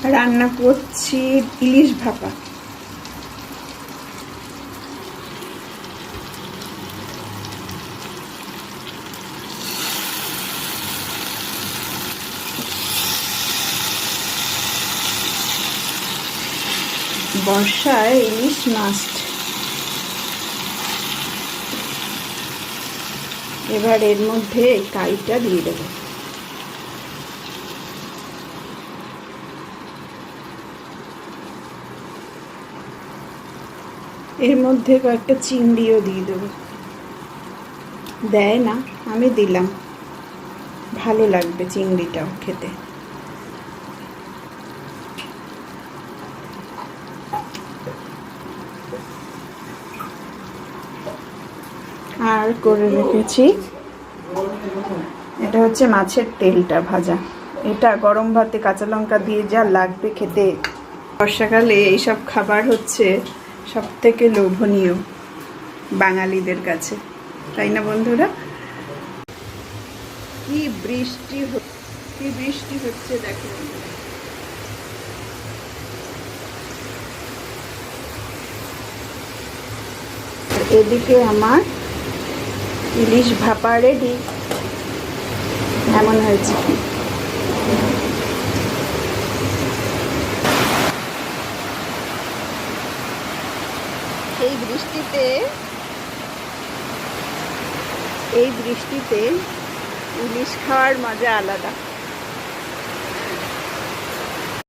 রান্না করছি ইলিশ ভাপা। বর্ষায় ইলিশ মাস্ট। এবার এর মধ্যে কাইটা দিয়ে দেবো। এর মধ্যে কয়েকটা চিংড়িও দিয়ে দেবো। দেয় না, আমি দিলাম, ভালো লাগবে চিংড়িটাও খেতে। আর করে রেখেছি, এটা হচ্ছে মাছের তেলটা ভাজা। এটা গরম ভাতে কাঁচা লঙ্কা দিয়ে যা লাগবে খেতে। বর্ষাকালে এইসব খাবার হচ্ছে সব থেকে লোভনীয় বাঙালিদের কাছে, তাই না বন্ধুরা? কি বৃষ্টি হচ্ছে দেখো। এদিকে আমার ইলিশ ভাপা রেডি। এমন হয়েছে। এই বৃষ্টিতে ইলিশ খাওয়ার মজা আলাদা।